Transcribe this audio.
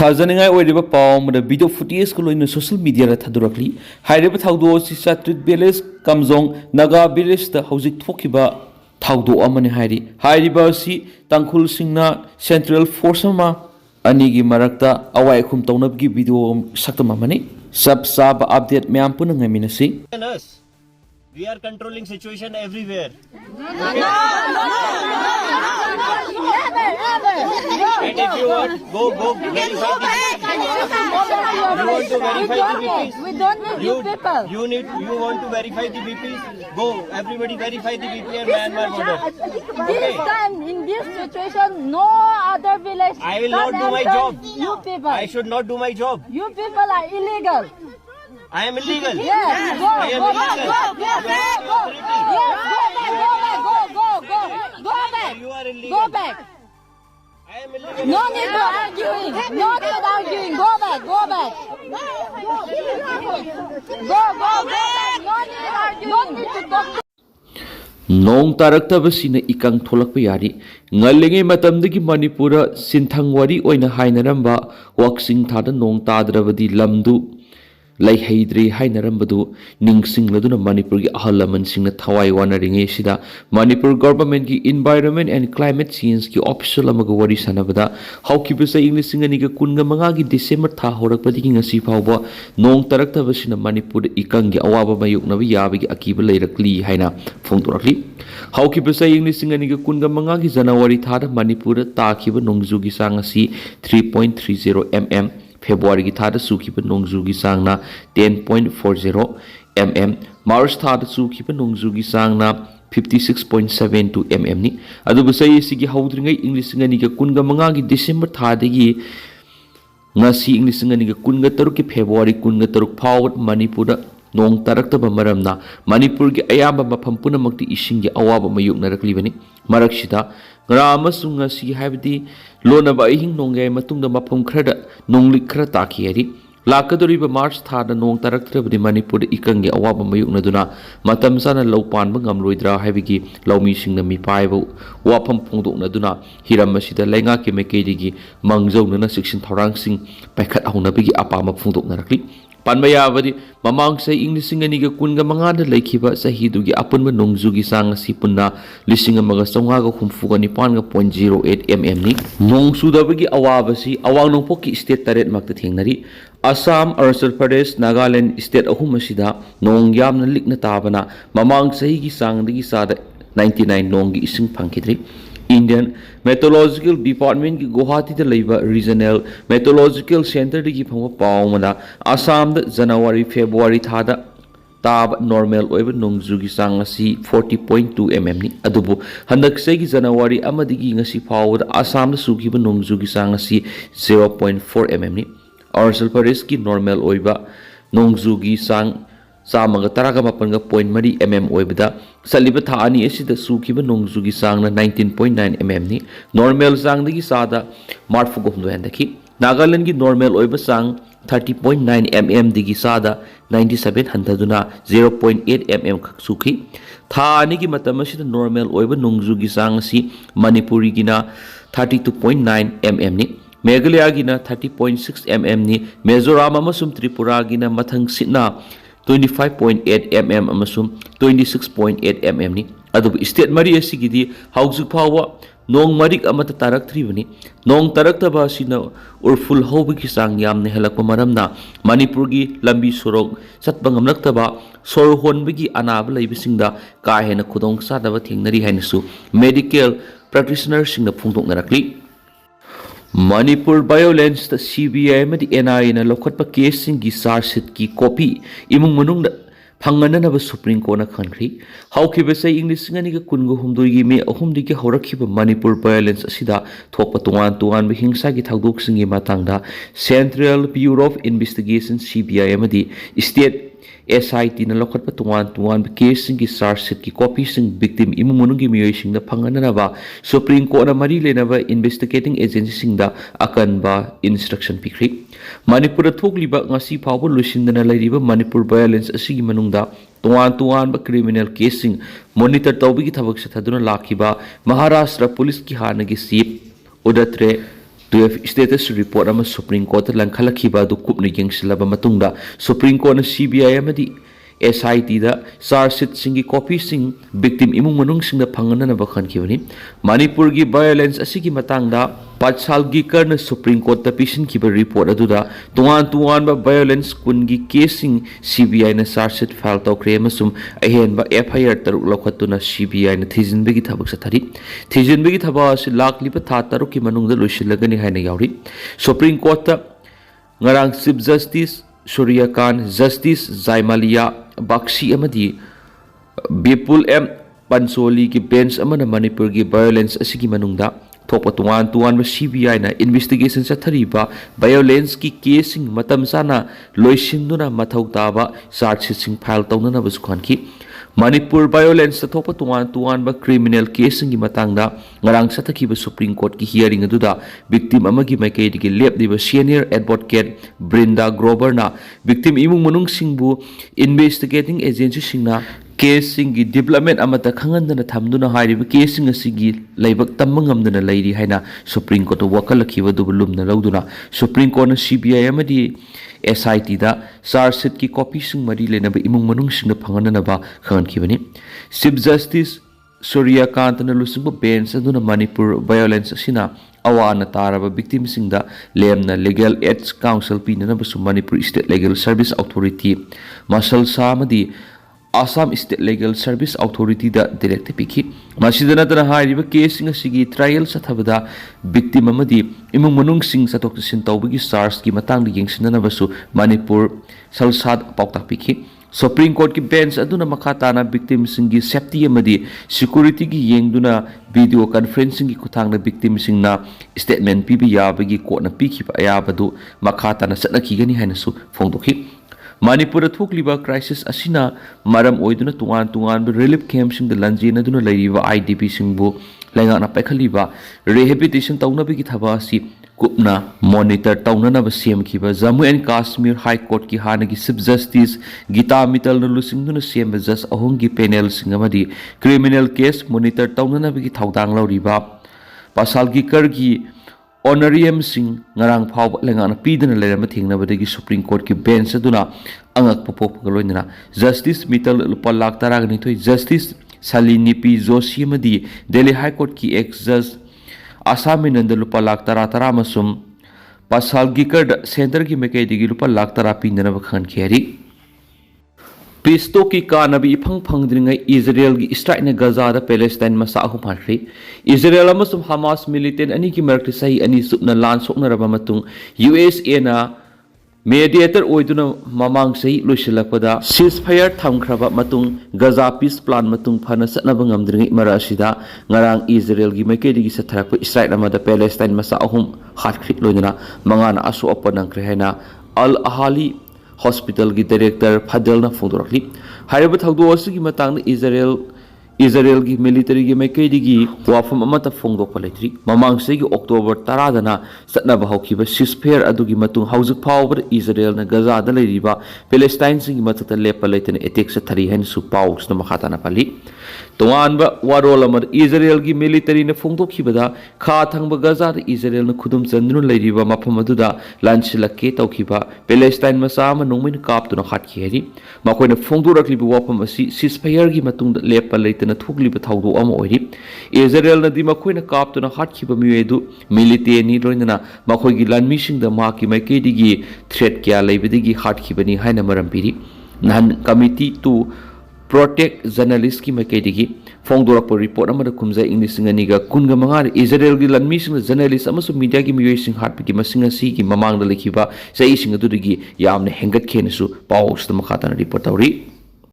थाजनिंगाई ओइरिबा पाव video footage को लोइन सोशल मीडिया थादुरकली हाइरिबा थाउदो चात्रित विलेज कमजोंग नागा विलेज हौजिक थोखिबा थाउदो अमने हाइरिबा तांखुल सिंगना सेंट्रल फोर्स अमा अनिगी मरक्ता अवाय खुम तौनबगी वीडियो सक्तम अमने सब साब अपडेट म्याम पुन ngamiनसी We are controlling situation everywhere. And if you want, go verify the BPs. You want to verify the BPs? We don't need you people. You want to verify the BPs? Go, everybody verify the BP and Myanmar border. This time, in this situation, no other village. I will not do my job. You people. I should not do my job. You people are illegal. I am illegal. Yes, go, I am go, illegal. Go back. You are illegal. Go back. I am illegal. No need to arguing. No need arguing. Go back. Go back. Go back. No need arguing. No need to talk. नोंग तारक्तबसिना इकंग थोलकप यारी ngalingay matamdagi manipura sinthangwari oina hainaramba waksing thada nong tadrabadi lamdu lai heidri hainarambadu ningsingladuna manipur gi ahalaman singna thawai wanaringe sida manipur government gi environment and climate change gi official amaga wari sanabada haukibasa english singani ga kunga manga gi december tha horakpadi gi ngasi phawba nong taraktabasina manipur ikang gi awaba mayuknabi yabagi akiba leirakli haina phongtorakli haukibasa english singani ga kunga manga gi january thada manipur takiba nongju gi sangasi 3.30 mm February की थादा सुखिबा नोंगजुगी सांगना 10.40 mm March थादा सुखिबा नोंगजुगी सांगना 56.72 mm नि अदुबु सई सिगी हौद्रिंगै English ngani ga kunga manga gi December thadagi ngasi English ngani ga kunga taruk ki February kunga taruk phawat Manipur nong taraktaba maramna Manipur gi ayamba mafam punamakti ising gi awaba mayuknaraklibani maraksida ngara ngasi habdi lonaba ihing nongai matungda mafam khada nonglik khara takhiyari lakadoriba March thada nong taraktrabdi Manipur ikangi awaba mayuknaduna matam sana laupanba ngamloidra habigi laumi singna mi paibu wafam phongdoknaduna hiram masida lenga ki mekedi mangjawnana section thorang sing paikhat aunabigi apama phongdoknarakli Panbayabadi, Mamang say English Singaniga Kunga Mangada Lakiba Sahidugi Apunba Nongzugi Sanga Sipuna, Lissinga Magasongaga Humfugani Panga 0.08 mm ni, Nong Sudabagi Awabasi, Awang Poki State Taret Maktatinari, Assam, Arunachal Pradesh, Nagaland State Ahumasida, Nong Yamna Likna Tabana, Mamang Sahigi Sang Digi Sada 99 Nongi Ising Pankitri. Indian Meteorological Department की गुवाहाटी दा लैबा Regional Meteorological Center की फंगवा पावमदा Assam दा January February थादा ताब normal ओइबा नोंगजुगी सांग असि 40.2 mm नि अदुबु हंदकसे की January अमदिगी ngasi फावदा Assam दा सुखिबा नोंगजुगी सांग असि 0.4 mm नि Arunachal Pradesh की normal ओइबा नोंगजुगी सांग Samaga taraga mapanga 0.3 mm oibada saliba thani asida sukhiba nongzugi sangna 19.9 mm ni normal sang dagi sada marfu gomdo hendaki Nagaland gi normal oiba sang 30.9 mm digi sada 97 handaduna 0.8 mm khak sukhi thani gi matam asida normal oiba nongzugi sang si Manipuri gina 32.9 mm ni Meghalaya gina 30.6 mm ni Mizoram amasum Tripura gina mathang sitna 25.8 mm amasum 26.8 mm ni adubu state mari asigidi haujik phawa nong marik amata taraktribani nong taraktaba sina urful hobiki sang yamne helakpa maramna Manipur gi lambi sorok satba ngamlaktaba sor honbigi anaba leibisingda ka hena khudong sadaba thingnari hainasu medical practitioner singna phungdoknarakli Manipur violence the CBI madi NI na lokhatpa case singi sarsit ki copy imung manung phangana na Supreme Court na country haukiba sai English ngani ga kungo humdoi gi me ahumdi ki horakhiba Manipur violence asida thokpa tuan bi hingsa gi thagdok singi matangda Central Bureau of Investigation CBI madi state SIT na lokhatpa tuan case singi sarsit ki copy sing victim imung manung gi miyoi singda phangana na ba Supreme Court na mari le na ba investigating agency singda akan ba instruction pikri Manipur thokliba ngasi phawba luisindana lairiba Manipur violence asigi manungda tuan ba criminal casing monitor tawbigi thabak sa thaduna lakhiba Maharashtra police ki hanagi chief Udatre 12 status report ama Supreme Court langkhalakhiba adu kupna yengsilaba matungda Supreme Court na CBI amadi SIT da charge sheet singi copy sing victim imung manung sing da phangana ba khankhibani Manipur gi violence asigi matangda Patsal gi karna Supreme Court ta pisin kiba report aduda tuan ba violence kun gi casing CBI na charge sheet file taw kre masum ahen ba FIR taruk lokhatuna CBI na thijin begi thabak sathari thijin begi thaba si lakli pa tha taruk ki manung da loisilagani haina yauri Supreme Court ta ngarang Chief Justice Surya Khan Justice Zaimaliya Bakshi amadi Bipul M Pansoli ki bench amana Manipur gi violence asigi manungda thopa tuan ba CBI na investigation sa thariba violence ki casing matam sana loisinduna mathau taba charge sheet sing file tawnana basukhan ki Manipur violence thopa tuan ba criminal casing gi matangda ngarang sathaki ba Supreme Court ki hearing aduda victim amagi maikei gi lep diba senior advocate Brinda Grover na victim imung manung singbu investigating agency singna casing gi development amata khangandana thamduna hairiba casing asigi laibak tammangamdana lairi haina Supreme Court wakalakhiba dubulumna lauduna Supreme Court na CBI amadi SIT da charge sheet ki copy sing mari lenaba imung manung singna phangana ba khankhibani Chief Justice Surya Kant na lusingba bench aduna Manipur violence sina awana taraba victim singda lemna legal aid council pinana basu Manipur State Legal Service Authority Marshal Samadi Assam State Legal Service Authority da directive piki masidana tana hairiba case sigi trial sathabada victim amadi imung manung sing satok sin tawbigi charge ki matang di yengsinana basu Manipur salsad pautak piki Supreme Court ki bench aduna makhatana victim singi safety amadi security gi yengduna video conferencing gi kuthang na victim singna statement pibi yabagi court na piki pa ayabadu makhatana satnaki gani haina su phongdokhi Manipur thukliba crisis asina maram oiduna tuan relief camp sing the lanjina duna laiba IDP singbu lainga na pakhaliba rehabilitation tawna bi thaba si kupna monitor tawna na sem khiba Jammu and Kashmir High Court ki hanagi Chief Justice Gita Mittal na lusing duna sem judge ahong gi panel singamadi criminal case monitor tawna na bi thaudang lauriba pasal gi kargi honorarium sing ngarang phau lengana pidana lerama thingnabadagi Supreme Court ki bench aduna angak popok galoinana Justice Mittal lupa lakh taragani thoi Justice Salini P Joshi madi Delhi High Court ki ex judge Asaminanda lupa lakh tara masum pasal gikar center ki mekai digi lupa lakh tara pindana bakhan kheri Pisto ki kanabi phang dringai Israel gi strike na Gaza da Palestine masa ahu phari Israel amasum Hamas militant ani ki markti sahi ani subna lan sokna raba matung USA na mediator oiduna mamang sahi loisilakpada ceasefire thamkhraba matung Gaza peace plan matung phana satnaba ngamdringai mara asida ngarang Israel gi maikei gi satharakpa strike amada Palestine masa ahum hatkrit loinana mangana asu apanang krehena Al Ahali Hospital ki director Fadel na phongdorakli haiba thagdo asigi matang Israel gi military gi maikei digi wafam amata phongdok palaitri mamang se gi October 10 dana satna ba hokhiba ceasefire adugi matung haujuk phawbar Israel na Gaza da leiriba Palestine sing matata lepa leitene attack sa thari hen su pawks na makata na pali tuan ba warol amar Israel gi military na phongdok khibada kha thangba Gaza da Israel na khudum chandrun leiriba mafam aduda lanchilake tawkhiba Palestine masa ma nongmin kap tu na khat kheri makoina phongdorakli bi wafam asi ceasefire gi matung da lepa leitene na thukli ba thawdo ama oiri Israel na di makoina kap tu na khat khiba miwedu military ni roinana makoi gi lanmi sing da ma ki maikei digi threat kya leibedigi khat khibani haina maram piri nan committee to protect journalist ki maikei digi phongdorak po report amada kumjai English singani ga kunga mangar Israel gi lanmi sing journalist amasu media gi miwei sing hat gi masinga si gi mamang da lekhiba sai sing adu digi yamne hengat khenesu pawst makata na report tawri